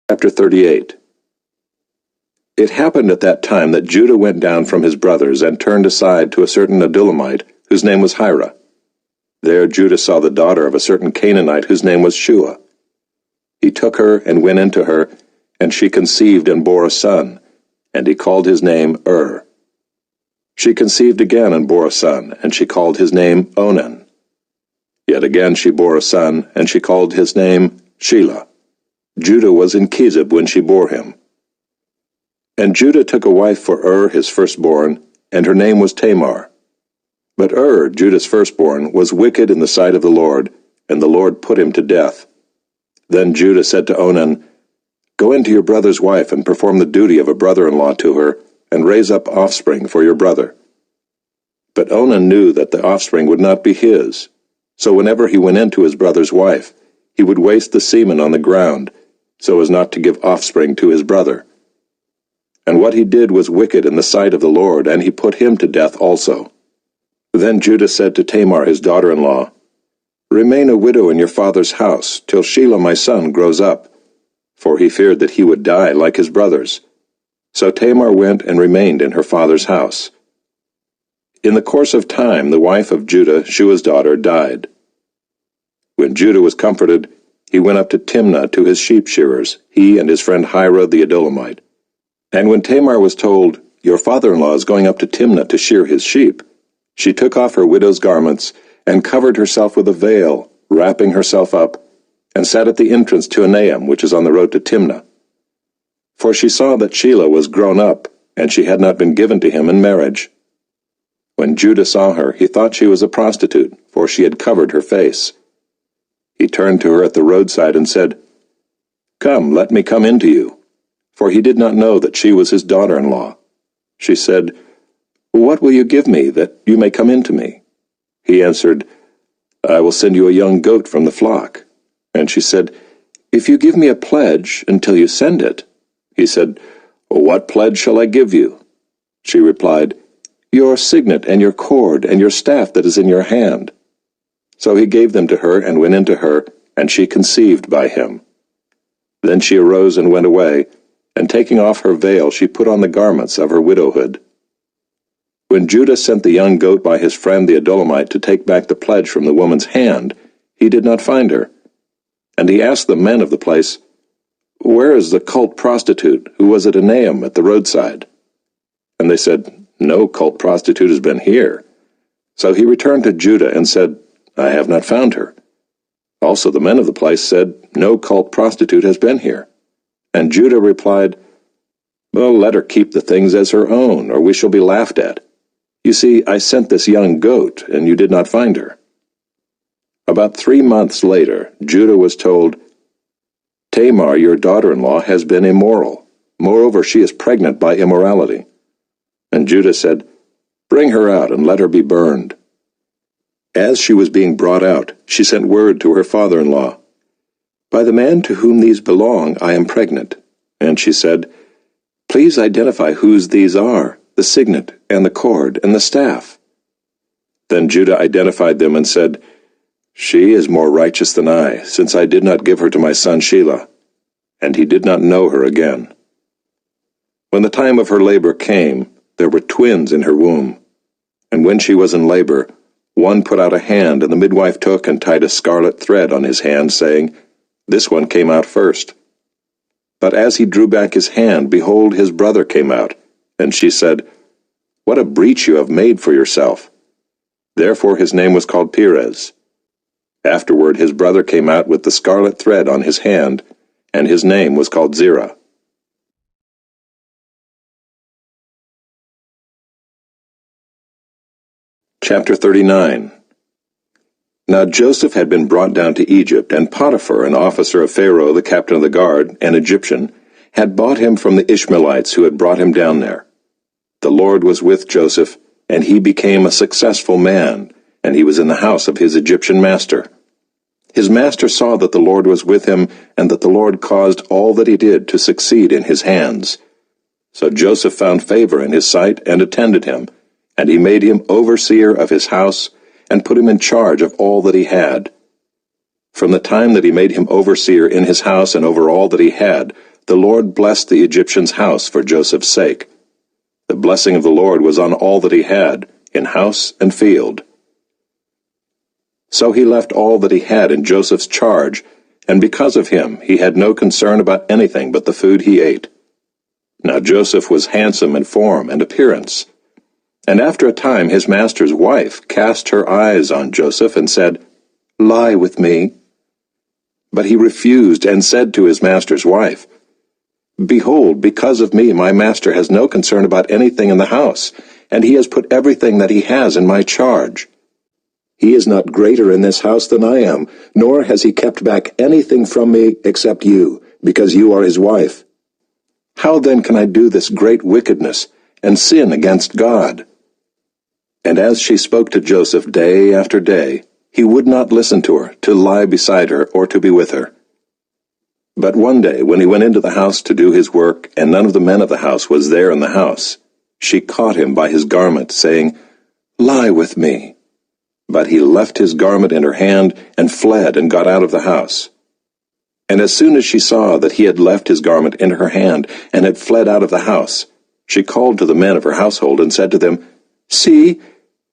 Chapter 38. It happened at that time that Judah went down from his brothers and turned aside to a certain Adullamite, whose name was Hira. There Judah saw the daughter of a certain Canaanite whose name was Shua. He took her and went into her, and she conceived and bore a son, and he called his name She conceived again and bore a son, and she called his name Onan. Yet again she bore a son, and she called his name Shelah. Judah was in Chezib when she bore him. And Judah took a wife for his firstborn, and her name was Tamar. But Judah's firstborn, was wicked in the sight of the Lord, and the Lord put him to death. Then Judah said to Onan, "Go into your brother's wife and perform the duty of a brother-in-law to her, and raise up offspring for your brother." But Onan knew that the offspring would not be his, so whenever he went into his brother's wife, he would waste the semen on the ground, so as not to give offspring to his brother. And what he did was wicked in the sight of the Lord, and he put him to death also. Then Judah said to Tamar his daughter-in-law, "Remain a widow in your father's house, till Shelah my son grows up," for he feared that he would die like his brothers. So Tamar went and remained in her father's house. In the course of time the wife of Judah, Shua's daughter, died. When Judah was comforted, he went up to Timnah to his sheep shearers, he and his friend Hira the Adullamite. And when Tamar was told, "Your father-in-law is going up to Timnah to shear his sheep," she took off her widow's garments, and covered herself with a veil, wrapping herself up, and sat at the entrance to Enaim, which is on the road to Timnah. For she saw that Shelah was grown up, and she had not been given to him in marriage. When Judah saw her, he thought she was a prostitute, for she had covered her face. He turned to her at the roadside and said, "Come, let me come in to you," for he did not know that she was his daughter-in-law. She said, "What will you give me, that you may come in to me?" He answered, "I will send you a young goat from the flock." And she said, "If you give me a pledge until you send it." He said, "What pledge shall I give you?" She replied, "Your signet and your cord and your staff that is in your hand." So he gave them to her and went into her, and she conceived by him. Then she arose and went away, and taking off her veil she put on the garments of her widowhood. When Judah sent the young goat by his friend the Adullamite to take back the pledge from the woman's hand, he did not find her. And he asked the men of the place, "Where is the cult prostitute who was at Enaim at the roadside?" And they said, "No cult prostitute has been here." So he returned to Judah and said, "I have not found her." Also the men of the place said, "No cult prostitute has been here." And Judah replied, "Well, let her keep the things as her own, or we shall be laughed at. You see, I sent this young goat, and you did not find her." About 3 months later, Judah was told, "Tamar, your daughter-in-law, has been immoral. Moreover, she is pregnant by immorality." And Judah said, "Bring her out, and let her be burned." As she was being brought out, she sent word to her father-in-law, "By the man to whom these belong, I am pregnant." And she said, "Please identify whose these are, the signet, and the cord, and the staff." Then Judah identified them and said, "She is more righteous than I, since I did not give her to my son Shelah." And he did not know her again. When the time of her labor came, there were twins in her womb. And when she was in labor, one put out a hand, and the midwife took and tied a scarlet thread on his hand, saying, "This one came out first." But as he drew back his hand, behold, his brother came out. And she said, "What a breach you have made for yourself." Therefore his name was called Perez. Afterward his brother came out with the scarlet thread on his hand, and his name was called Zerah. Chapter 39. Now Joseph had been brought down to Egypt, and Potiphar, an officer of Pharaoh, the captain of the guard, an Egyptian, had bought him from the Ishmaelites who had brought him down there. The Lord was with Joseph, and he became a successful man, and he was in the house of his Egyptian master. His master saw that the Lord was with him, and that the Lord caused all that he did to succeed in his hands. So Joseph found favor in his sight and attended him, and he made him overseer of his house, and put him in charge of all that he had. From the time that he made him overseer in his house and over all that he had, the Lord blessed the Egyptian's house for Joseph's sake. The blessing of the Lord was on all that he had, in house and field. So he left all that he had in Joseph's charge, and because of him he had no concern about anything but the food he ate. Now Joseph was handsome in form and appearance. And after a time his master's wife cast her eyes on Joseph and said, "Lie with me." But he refused and said to his master's wife, "Behold, because of me my master has no concern about anything in the house, and he has put everything that he has in my charge. He is not greater in this house than I am, nor has he kept back anything from me except you, because you are his wife. How then can I do this great wickedness and sin against God?" And as she spoke to Joseph day after day, he would not listen to her, to lie beside her, or to be with her. But one day, when he went into the house to do his work, and none of the men of the house was there in the house, she caught him by his garment, saying, "Lie with me." But he left his garment in her hand, and fled and got out of the house. And as soon as she saw that he had left his garment in her hand, and had fled out of the house, she called to the men of her household, and said to them, "See,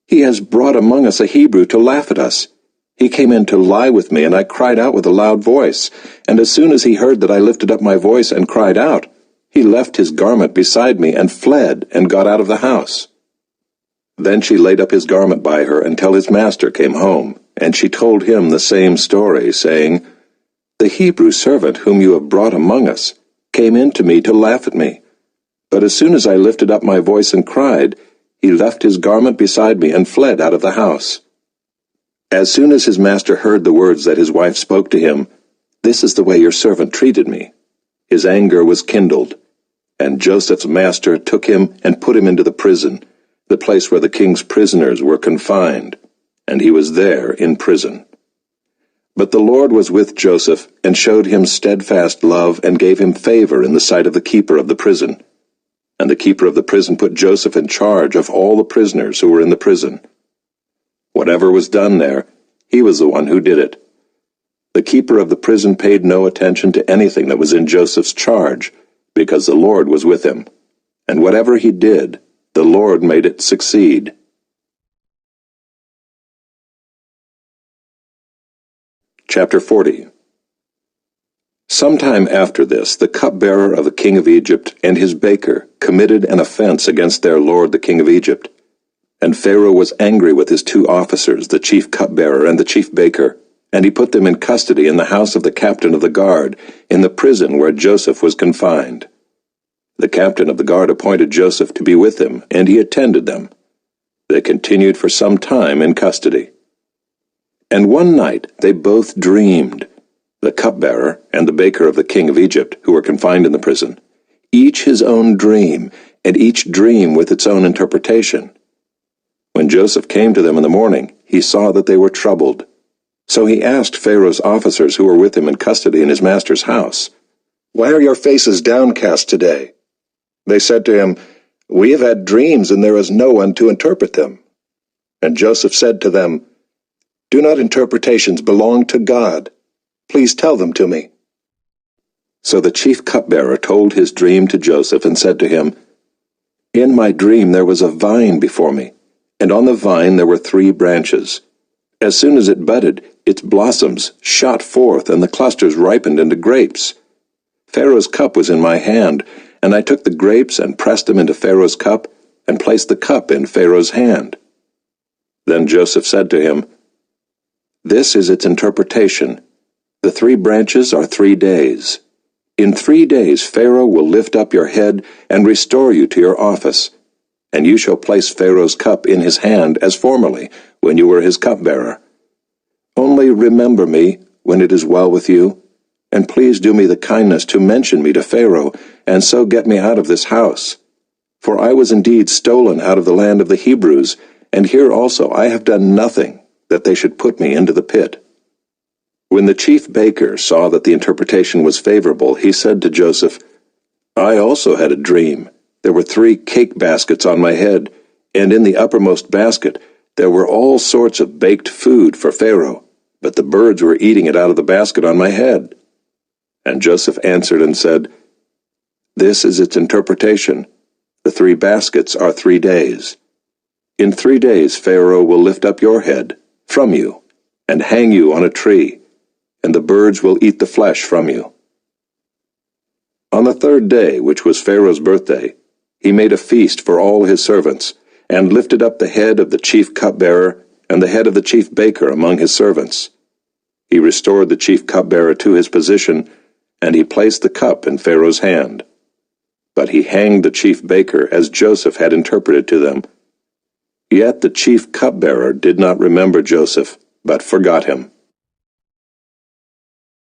he has brought among us a Hebrew to laugh at us. He came in to lie with me, and I cried out with a loud voice. And as soon as he heard that I lifted up my voice and cried out, he left his garment beside me, and fled and got out of the house." Then she laid up his garment by her until his master came home, and she told him the same story, saying, "The Hebrew servant whom you have brought among us came in to me to laugh at me. But as soon as I lifted up my voice and cried, he left his garment beside me and fled out of the house." As soon as his master heard the words that his wife spoke to him, "This is the way your servant treated me," his anger was kindled, and Joseph's master took him and put him into the prison, the place where the king's prisoners were confined, and he was there in prison. But the Lord was with Joseph, and showed him steadfast love, and gave him favor in the sight of the keeper of the prison. And the keeper of the prison put Joseph in charge of all the prisoners who were in the prison. Whatever was done there, he was the one who did it. The keeper of the prison paid no attention to anything that was in Joseph's charge, because the Lord was with him. And whatever he did, the Lord made it succeed. Chapter 40. Sometime after this, the cupbearer of the king of Egypt and his baker committed an offense against their lord the king of Egypt. And Pharaoh was angry with his two officers, the chief cupbearer and the chief baker, and he put them in custody in the house of the captain of the guard, in the prison where Joseph was confined. The captain of the guard appointed Joseph to be with him, and he attended them. They continued for some time in custody. And one night they both dreamed, the cupbearer and the baker of the king of Egypt, who were confined in the prison, each his own dream, and each dream with its own interpretation. When Joseph came to them in the morning, he saw that they were troubled. So he asked Pharaoh's officers who were with him in custody in his master's house, "Why are your faces downcast today?" They said to him, "We have had dreams, and there is no one to interpret them." And Joseph said to them, "Do not interpretations belong to God? Please tell them to me." So the chief cupbearer told his dream to Joseph and said to him, "In my dream there was a vine before me, and on the vine there were 3 branches. As soon as it budded, its blossoms shot forth, and the clusters ripened into grapes. Pharaoh's cup was in my hand, and I took the grapes and pressed them into Pharaoh's cup, and placed the cup in Pharaoh's hand." Then Joseph said to him, "This is its interpretation. The 3 branches are 3 days. In 3 days Pharaoh will lift up your head and restore you to your office, and you shall place Pharaoh's cup in his hand as formerly, when you were his cupbearer. Only remember me when it is well with you, and please do me the kindness to mention me to Pharaoh, and so get me out of this house. For I was indeed stolen out of the land of the Hebrews, and here also I have done nothing, that they should put me into the pit." When the chief baker saw that the interpretation was favorable, he said to Joseph, "I also had a dream. There were 3 cake baskets on my head, and in the uppermost basket there were all sorts of baked food for Pharaoh, but the birds were eating it out of the basket on my head." And Joseph answered and said, This is its interpretation. The 3 baskets are 3 days. In 3 days Pharaoh will lift up your head from you and hang you on a tree, and the birds will eat the flesh from you. On the 3rd day, which was Pharaoh's birthday, he made a feast for all his servants, and lifted up the head of the chief cupbearer and the head of the chief baker among his servants. He restored the chief cupbearer to his position, and he placed the cup in Pharaoh's hand. But he hanged the chief baker as Joseph had interpreted to them. Yet the chief cupbearer did not remember Joseph, but forgot him.